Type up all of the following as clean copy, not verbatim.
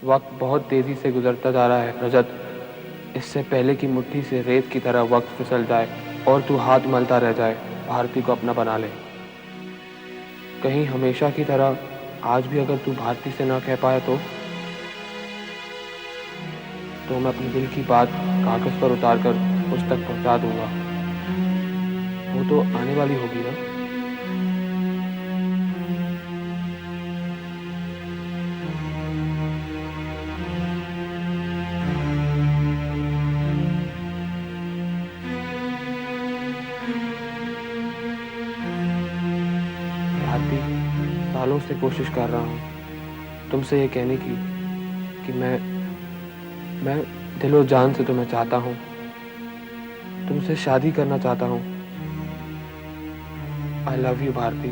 वक्त बहुत तेजी से गुजरता जा रहा है रजत। इससे पहले कि मुट्ठी से रेत की तरह वक्त फिसल जाए और तू हाथ मलता रह जाए, भारती को अपना बना ले। कहीं हमेशा की तरह आज भी अगर तू भारती से ना कह पाए तो मैं अपने दिल की बात कागज पर उतार कर उस तक पहुंचा दूंगा। वो तो आने वाली होगी ना। भारती, सालों से कोशिश कर रहा हूँ तुमसे ये कहने की कि मैं दिलो जान से तुम्हें चाहता हूँ, तुमसे शादी करना चाहता हूँ। I love you Bharti.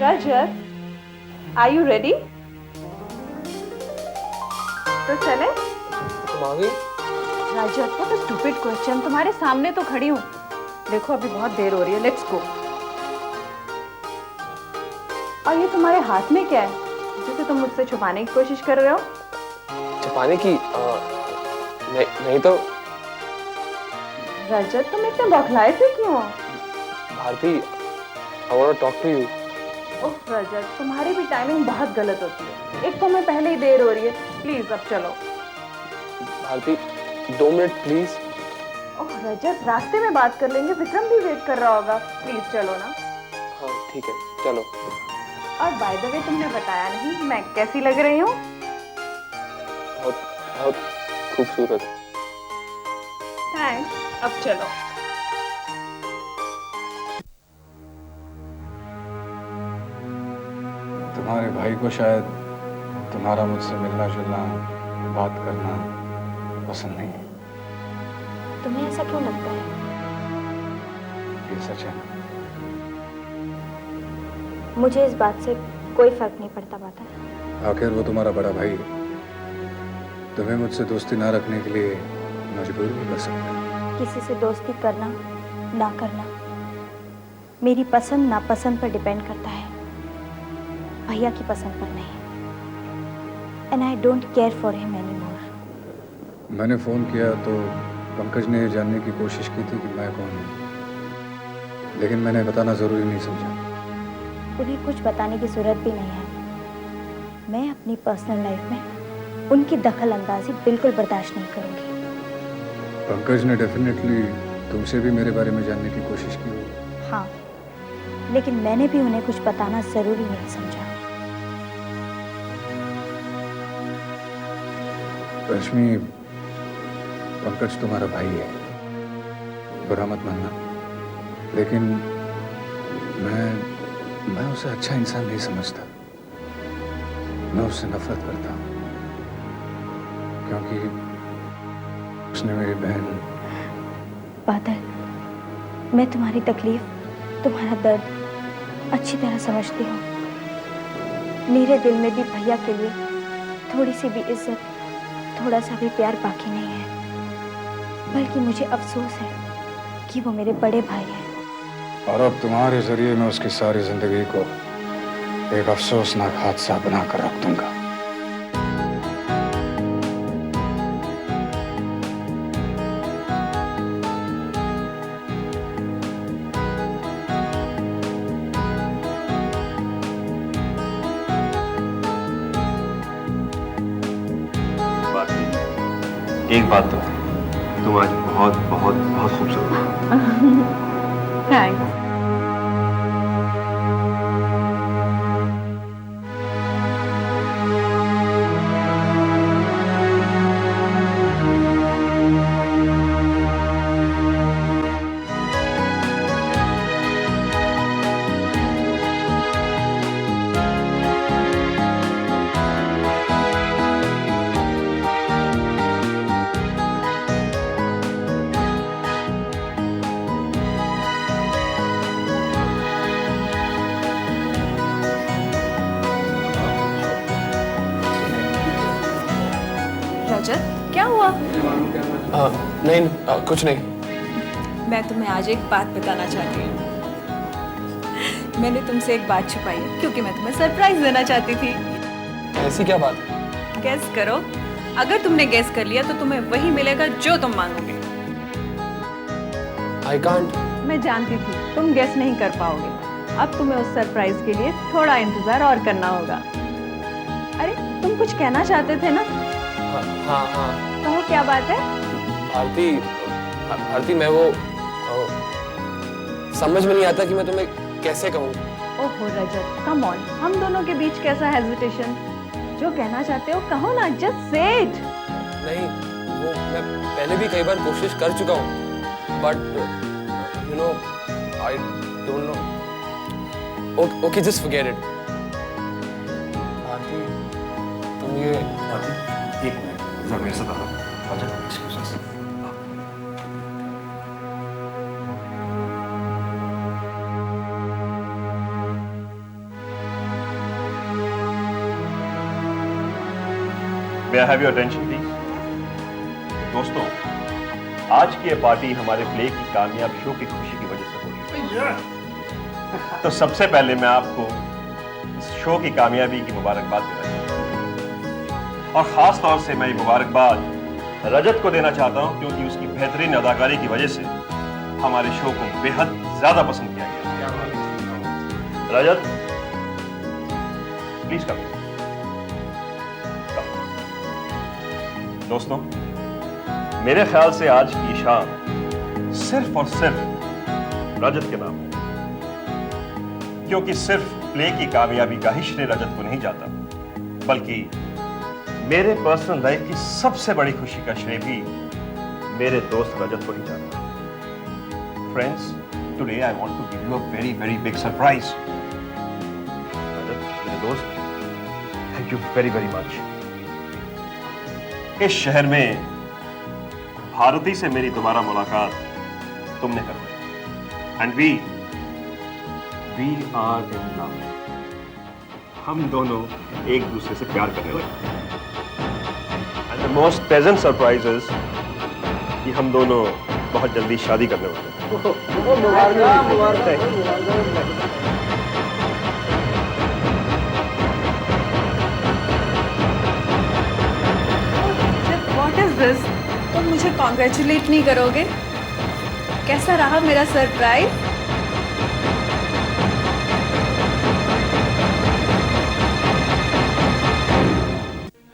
Rajat, are you ready? तो चले। तुम आ गई? रजत, वो तो स्टूपिड क्वेश्चन, तुम्हारे सामने तो खड़ी हूँ। देखो अभी बहुत देर हो रही है, लेट्स गो। और ये तुम्हारे हाथ में क्या है जिसे तुम मुझसे छुपाने की कोशिश कर रहे हो? छुपाने की नहीं, नहीं तो रजत, तुम इतने बौखलाए से क्यों हो? Bharti, I want to talk to you. Oh Rajat, तुम्हारी भी टाइमिंग बहुत गलत होती है। एक तो मैं पहले ही देर हो रही है, प्लीज अब चलो। Bharti, 2 minute please. Oh Rajat, रास्ते में बात कर लेंगे, विक्रम भी वेट कर रहा होगा, प्लीज चलो ना। हाँ ठीक है, चलो। और बाय द वे, तुमने बताया नहीं मैं कैसी लग रही हूँ? बहुत बहुत खूबसूरत। थैंक्स, अब चलो। तुम्हारे भाई को शायद तुम्हारा मुझसे मिलना जुलना, बात करना पसंद नहीं है। तुम्हें ऐसा क्यों लगता है? ये सच है। मुझे इस बात से कोई फर्क नहीं पड़ता बादल। आखिर वो तुम्हारा बड़ा भाई है, तुम्हें मुझसे दोस्ती ना रखने के लिए मजबूर भी कर सकता है। किसी से दोस्ती करना ना करना मेरी पसंद नापसंद पर डिपेंड करता है, भैया की पसंद पर नहीं। And I don't care for him any more. मैंने फोन किया तो पंकज ने जानने की कोशिश की थी कि मैं कौन हूँ, लेकिन मैंने बताना जरूरी नहीं समझा। उन्हें कुछ बताने की जरूरत भी नहीं है। मैं अपनी पर्सनल लाइफ में उनकी दखल अंदाजी बिल्कुल बर्दाश्त नहीं करूंगी। पंकज ने डेफिनेटली तुमसे भी मेरे बारे में जानने की कोशिश की होगी। हाँ, लेकिन मैंने भी उन्हें कुछ बताना जरूरी नहीं समझा। रश्मि, पंकज तुम्हारा भाई है, बुरा मत मानना, लेकिन मैं उसे अच्छा इंसान नहीं समझता। मैं उससे नफरत करता हूँ क्योंकि उसने मेरी बहन। बादल, मैं तुम्हारी तकलीफ, तुम्हारा दर्द अच्छी तरह समझती हूँ। मेरे दिल में भी भैया के लिए थोड़ी सी भी इज्जत, थोड़ा सा भी प्यार बाकी नहीं है। बल्कि मुझे अफसोस है कि वो मेरे बड़े भाई हैं। और अब तुम्हारे जरिए मैं उसकी सारी जिंदगी को एक अफसोसनाक हादसा बनाकर रख दूंगा। एक बात तो तुम आज बहुत बहुत बहुत खूबसूरत हो। थैंक्स। क्या हुआ? नहीं, कुछ नहीं। मैं तुम्हें आज एक बात बताना चाहती हूँ। मैंने तुमसे एक बात छुपाई है क्योंकि मैं तुम्हें सरप्राइज देना चाहती थी। ऐसी क्या बात? गेस करो। अगर तुमने गेस कर लिया तो तुम्हें वही मिलेगा जो तुम मांगोगे। I can't. मैं जानती थी तुम गेस नहीं कर पाओगे। अब तुम्हें उस सरप्राइज के लिए थोड़ा इंतजार और करना होगा। अरे तुम कुछ कहना चाहते थे ना? हाँ हाँ। कहो, क्या बात है? भारती मैं वो समझ में नहीं आता कि मैं तुम्हें कैसे कहूँ। ओहो रजत, कम ऑन, हम दोनों के बीच कैसा हेजिटेशन? जो कहना चाहते हो कहो ना, जस्ट से इट। नहीं, वो मैं पहले भी कई बार कोशिश कर चुका हूँ, but you know I don't know. Okay, just forget it. Bharti, तुम ये एक मिनट, जरा मेरे साथ आओ। आजा, excuse us। May I have your attention, please? दोस्तों, आज की ये पार्टी हमारे प्ले की कामयाब शो की खुशी की वजह से हो रही है। तो सबसे पहले मैं आपको इस शो की कामयाबी की मुबारकबाद देना चाहता हूँ, और खास तौर से मैं ये मुबारकबाद रजत को देना चाहता हूँ क्योंकि उसकी बेहतरीन अदाकारी की वजह से हमारे शो को बेहद ज्यादा पसंद किया गया। रजत, प्लीज कम। दोस्तों, मेरे ख्याल से आज की शाम सिर्फ और सिर्फ रजत के नाम है, क्योंकि सिर्फ प्ले की कामयाबी का ही श्रेय रजत को नहीं जाता, बल्कि मेरे पर्सनल लाइफ की सबसे बड़ी खुशी का श्रेय भी मेरे दोस्त रजत को ही जाता है। Friends, today I want to give you a very very big surprise. Rajat, मेरे दोस्त, thank you very very much. इस शहर में भारती से मेरी दोबारा मुलाकात तुमने करवाई, and we are in love. हम दोनों एक दूसरे से प्यार करने लगे। And the most pleasant surprise is कि हम दोनों बहुत जल्दी शादी करने वाले हैं। तुम मुझे कॉन्ग्रेचुलेट नहीं करोगे? कैसा रहा मेरा सरप्राइज?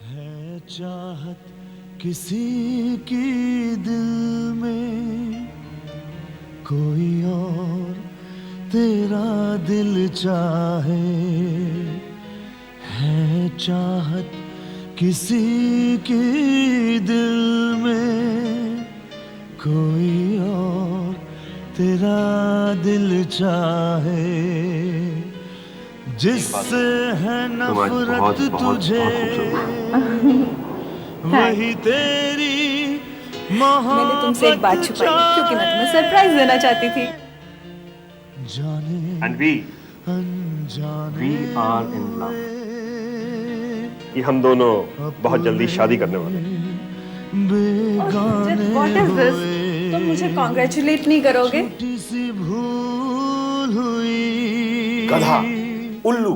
है चाहत किसी की दिल में, कोई और तेरा दिल चाहे। है चाहत किसी की दिल में, कोई और तेरा दिल चाहे। जिससे है नफरत तुझे, वही तेरी मैंने तुमसे एक बात छुपाई क्योंकि मैं तुम्हें सरप्राइज देना चाहती थी। जाने एंड वी अनजाने आर इन लव। कि हम दोनों बहुत जल्दी शादी करने वाले हैं। What is this? तुम मुझे कॉन्ग्रेचुलेट नहीं करोगे? छोटी सी भूल हुई। गधा, उल्लू,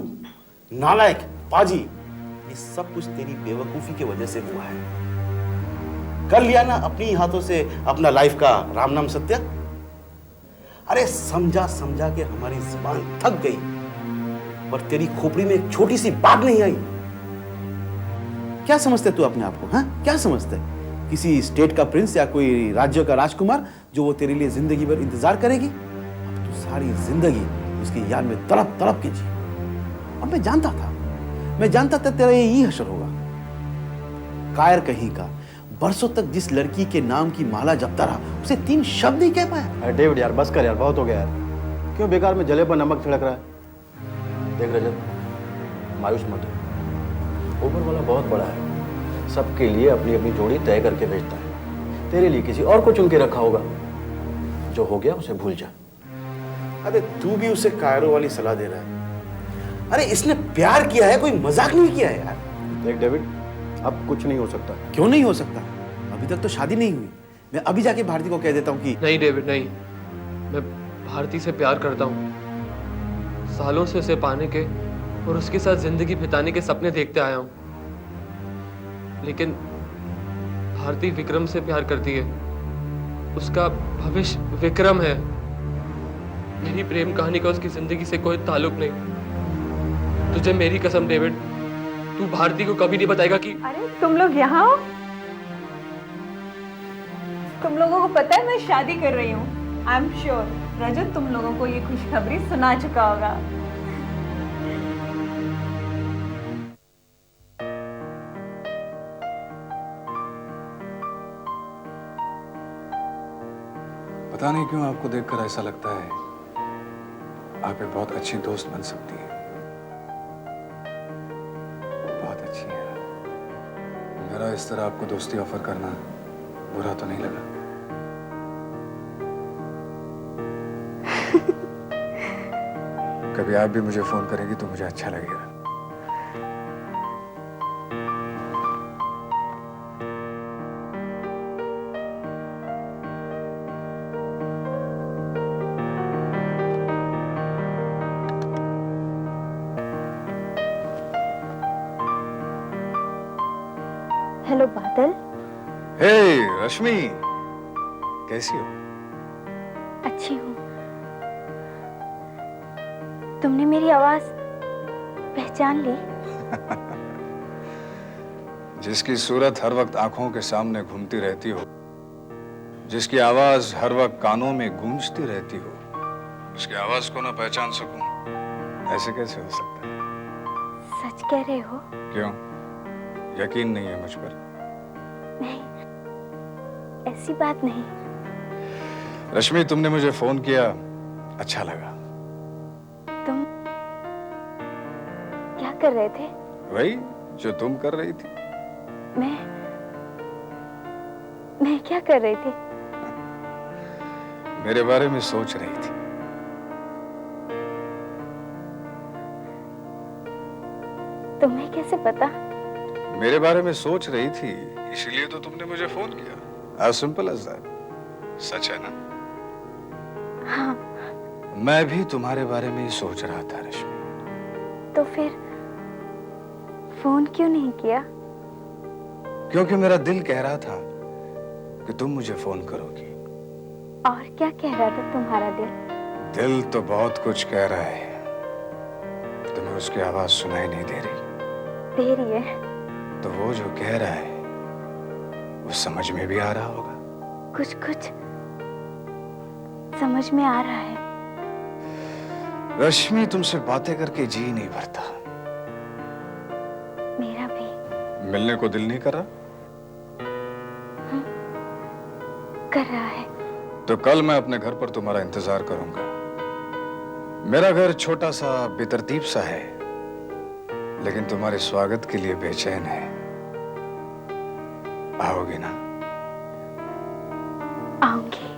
नालायक, पाजी, ये सब कुछ तेरी बेवकूफी की वजह से हुआ है। कर लिया ना अपनी हाथों से अपना लाइफ का राम नाम सत्य। अरे समझा समझा के हमारी जुबान थक गई, पर तेरी खोपड़ी में एक छोटी सी बात नहीं आई। क्या समझते तू अपने आप को? हाँ, क्या समझते? किसी स्टेट का प्रिंस या कोई राज्य का राजकुमार जो वो तेरे लिए जिंदगी भर इंतजार करेगी? अब तू सारी जिंदगी उसकी याद में तड़प तड़प के जी। और मैं जानता था तेरा यही हशर होगा। कायर कहीं का, बरसों तक जिस लड़की के नाम की माला जपता रहा, उसे 3 शब्द नहीं कह पाया। अरे डेविड यार, बस कर यार, बहुत हो गया यार। क्यों बेकार में जले पर नमक छिड़क रहा है? देख रजत, मायूस मत हो। ऊपर वाला बहुत बड़ा है, सबके लिए अपनी अपनी जोड़ी तय करके भेजता है। तेरे लिए किसी और को चुन के रखा होगा। जो हो गया उसे भूल जा। अरे तू भी उसे कायरों वाली सलाह दे रहा है? अरे इसने प्यार किया है, कोई मजाक नहीं किया है यार। देख डेविड, अब कुछ नहीं हो सकता। क्यों नहीं हो सकता? अभी तक तो शादी नहीं हुई। मैं अभी जाके भारती को कह देता हूँ कि नहीं डेविड नहीं, मैं भारती से प्यार करता हूँ। सालों से उसे पाने के और उसके साथ जिंदगी बिताने के सपने देखते आया हूँ, लेकिन भारती विक्रम से प्यार करती है। उसका भविष्य विक्रम है। मेरी प्रेम कहानी का उसकी जिंदगी से कोई ताल्लुक नहीं। तुझे मेरी कसम डेविड, तू भारती को कभी नहीं बताएगा कि अरे तुम लोग यहाँ हो? तुम लोगों को पता है मैं शादी कर रही हूँ। आई एम श्योर रजत तुम लोगों को ये खुशखबरी सुना चुका होगा। पता नहीं क्यों आपको देखकर ऐसा लगता है आप एक बहुत अच्छी दोस्त बन सकती है। बहुत अच्छी है। मेरा इस तरह आपको दोस्ती ऑफर करना बुरा तो नहीं लगा? कभी आप भी मुझे फोन करेंगी तो मुझे अच्छा लगेगा। हेलो बादल। हे रश्मि, कैसी हो? अच्छी हूँ। तुमने मेरी आवाज पहचान ली? जिसकी सूरत हर वक्त आंखों के सामने घूमती रहती हो, जिसकी आवाज हर वक्त कानों में गूंजती रहती हो, उसकी आवाज को ना पहचान सकूं, ऐसे कैसे हो सकता है? सच कह रहे हो? क्यों, यकीन नहीं है मुझ पर? नहीं, ऐसी बात नहीं। रश्मि, तुमने मुझे फोन किया, अच्छा लगा। तुम क्या कर रहे थे? वही जो तुम कर रही थी। मैं क्या कर रही थी? मेरे बारे में सोच रही थी। तुम्हें कैसे पता? मेरे बारे में सोच रही थी, इसलिए तो तुमने मुझे फोन किया। As simple as that. सच है ना? हाँ। मैं भी तुम्हारे बारे में ही सोच रहा था रश्मि। तो फिर फोन क्यों नहीं किया? क्योंकि मेरा दिल कह रहा था कि तुम मुझे फोन करोगी। और क्या कह रहा था तुम्हारा दिल? दिल तो बहुत कुछ कह रहा है, तुम्हें उसकी आवाज सुनाई नहीं दे रही। दे रही है। तो वो जो कह रहा है वो समझ में भी आ रहा होगा। कुछ कुछ समझ में आ रहा है। रश्मि, तुमसे बातें करके जी नहीं भरता। मेरा भी। मिलने को दिल नहीं कर रहा? कर रहा है। तो कल मैं अपने घर पर तुम्हारा इंतजार करूंगा। मेरा घर छोटा सा बेतरतीब सा है, लेकिन तुम्हारे स्वागत के लिए बेचैन है। आओगे ना? आऊंगी।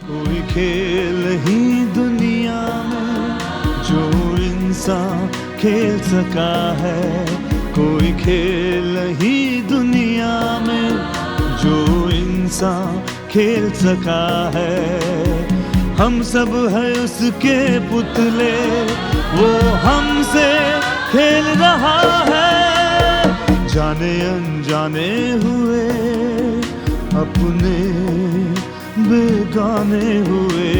कोई खेल ही दुनिया में जो इंसान खेल सका है, कोई खेल ही दुनिया में जो इंसान खेल सका है। हम सब है उसके पुतले, वो हमसे खेल रहा है। जाने अनजाने हुए अपने बेगाने हुए,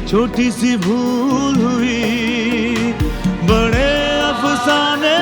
छोटी सी भूल हुई बड़े अफसाने